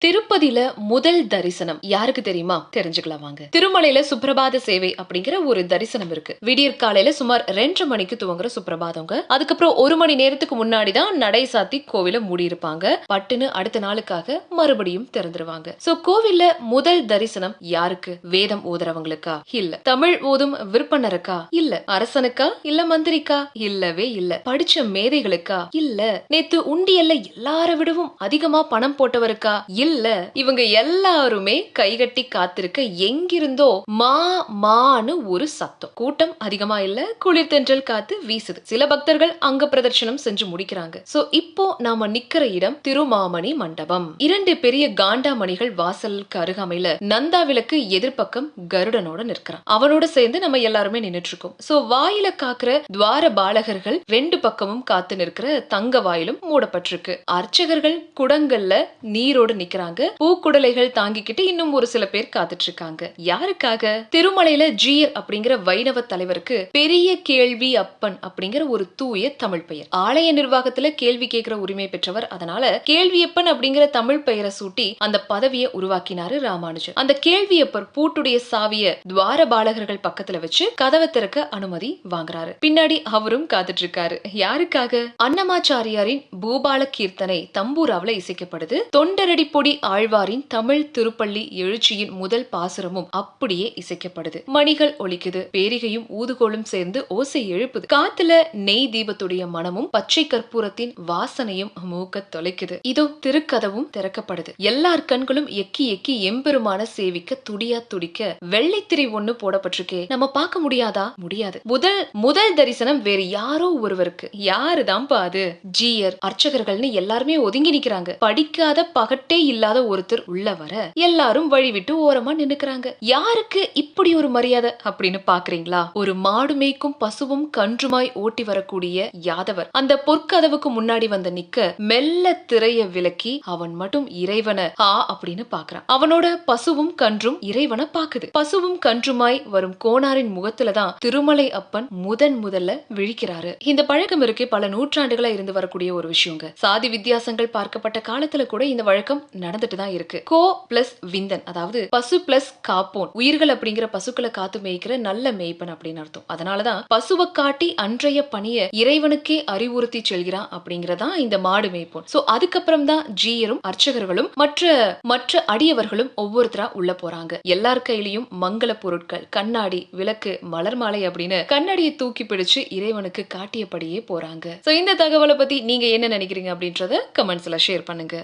திருப்பதியில முதல் தரிசனம் யாருக்கு தெரியுமா? தெரிஞ்சுக்கலாம் வாங்க. திருமலையில சுப்ரபாத சேவை அப்படிங்கிற ஒரு தரிசனம் இருக்கு. விடியற் காலையில சுமார் 2:30 மணிக்கு துவங்குற சுப்ரபாதங்க. அதுக்கப்புறம் 1 மணி நேரத்துக்கு முன்னாடி தான் நடை சாத்தி கோவில மூடி இருப்பாங்க. பட்டுன்னு அடுத்த நாளுக்காக மறுபடியும் திறந்துருவாங்க. சோ கோவில்ல முதல் தரிசனம் யாருக்கு? வேதம் ஓதுறவங்களுக்கா? இல்ல. தமிழ் ஓதும் விற்பனருக்கா? இல்ல. அரசனுக்கா? இல்ல மந்திரிக்கா? இல்லவே இல்ல. படிச்ச மேதைகளுக்கா? இல்ல. நேத்து உண்டியல்ல எல்லார விடவும் அதிகமா பணம் போட்டவருக்கா? இல்ல. இவங்க எல்லாருமே கைகட்டி காத்திருக்க எங்கிருந்தோ மா மான்னு ஒரு சத்தம். கூட்டம் அதிகமா இல்ல, குளிர் தென்றல் காத்து வீசுது. சில பக்தர்கள் அங்க பிரதர்ஷனம் செஞ்சு முடிக்கிறாங்க. சோ இப்போ நாம நிக்கிற இடம் திருமாமணி மண்டபம். 2 பெரிய காண்டாமணிகள் வாசலுக்கு அருகாமையில நந்தா விளக்கு எதிர்பக்கம் கருடனோட நிற்கிறான். அவனோட சேர்ந்து நம்ம எல்லாருமே நின்னுட்டு இருக்கோம். சோ வாயில காக்குற துவார பாலகர்கள் 2 பக்கமும் காத்து நிற்கிற தங்க வாயிலும் மூடப்பட்டிருக்கு. அர்ச்சகர்கள் குடங்கள்ல நீரோடு நிக்கிறாங்க. பூக்குடலைகள் தாங்கிக்கிட்டு இன்னும் ஒரு சில பேர் காத்துட்டு இருக்காங்க. யாருக்காக? திருமலையில ஜீயர் அப்படிங்கிற வைணவ தலைவருக்கு பெரிய கேள்வி அப்பன் அப்படிங்கிற ஒரு தூய தமிழ் பெயர். ஆலய நிர்வாகத்துல கேள்வி கேட்கிற உரிமை பெற்றவர். அதனால கேள்வியப்பன் அப்படிங்கிற தமிழ் பெயரை சூட்டி அந்த பதவியை உருவாக்கினாரு ராமானுஜர். அந்த கேள்வியப்பர் பூட்டுடைய சாவிய துவார பாலகர்கள் பக்கத்துல வச்சு கதவை திறக்க அனுமதி வாங்குறாரு. பின்னாடி அவரும் காத்துட்டு இருக்காரு. யாருக்காக? அன்னமாச்சாரியாரின் பூபால கீர்த்தனை தம்பூராவில இசைக்கப்படுது. தொண்டரடி பொடி ஆழ்வாரின் தமிழ் திருப்பள்ளி எழுச்சியின் முதல் பாசுரமும் அப்படியே இசைக்கப்படுது. மணிகள் ஒலிக்குது. பேரிகையும் ஊதுகோலும் சேர்ந்து ஓசை எழுப்புது. காத்துல நெய் தீபத்துடைய மனமும் பச்சை கற்பூரத்தின் வாசனையும் மூக்க தொலைக்குது. இதோ திருக்கதவும் திறக்கப்படுது. எல்லார் கண்களும் எக்கி எக்கி எம்பெருமான சேவிக்க துடியா துடிக்க வெள்ளைத்திரை ஒண்ணு போடப்பட்டிருக்கே, நம்ம பார்க்க முடியாதா? முடியாது. முதல் தரிசனம் வேறு யாரோ ஒருவருக்கு. யாருதான் அது? ஜீயர் அர்ச்சகர்கள்னு எல்லாருமே ஒதுங்கி நிக்கிறாங்க. படிக்காத பகட்டே இல்லாத ஒருத்தர் உள்ள வர எல்லாரும் வழி விட்டு ஓரமா நின்னுக்கிறாங்க. யாருக்கு இப்படி ஒரு மரியாதை அப்படின்னு பாக்குறீங்களா? ஒரு மாடு மேய்க்கும் பசுவும் கன்றுமாய் ஓட்டி வரக்கூடிய யாதவர் அந்த பொற்கதவுக்கு முன்னாடி வந்து நிக்க மெல்ல திரைய விலக்கி அவன் மட்டும் இறைவனை அப்படின்னு பாக்குறான். அவனோட பசுவும் கன்றும் இறைவனை பாக்குது. பசுவும் கன்றுமாய் வரும் கோனாரின் முகத்துலதான் திருமலை அப்பன் முதல்ல விழிக்கிறாரு. இந்த பழக்கம் இருக்கே பல நூற்றாண்டுகளா இருந்து வரக்கூடிய ஒரு விஷயங்க. சாதி வித்தியாசங்கள் பார்க்கப்பட்ட காலத்துல கூட இந்த வழக்கம் நடந்துட்டு தான் இருக்கு. கோ பிளஸ் விந்தன், அதாவது பசு பிளஸ் காப்போன், உயிர்கள் அப்படிங்கிற பசுக்களை காத்து மேய்க்கிற நல்ல மேய்ப்பன் அப்படின்னு அர்த்தம். அதனாலதான் பசுவை காட்டி அன்றைய பணிய இறைவனுக்கே அறிவுறுத்தி செல்கிறான் அப்படிங்கறதான் இந்த மாடு மேய்ப்போன். சோ அதுக்கப்புறம் தான் ஜீயரும் அர்ச்சகர்களும் மற்ற அடியவர்களும் ஒவ்வொருத்தரா உள்ள போறாங்க. எல்லார் கையிலையும் மங்கள பொருட்கள், கண்ணாடி, விளக்கு, மலர் மாலை அப்படின்னு கண்ணாடியை தூக்கி பிடிச்சு இறைவனுக்கு காட்டியபடியே போறாங்க. சோ இந்த தகவலை பத்தி நீங்க என்ன நினைக்கிறீங்க அப்படின்றத கமெண்ட்ஸ்ல ஷேர் பண்ணுங்க.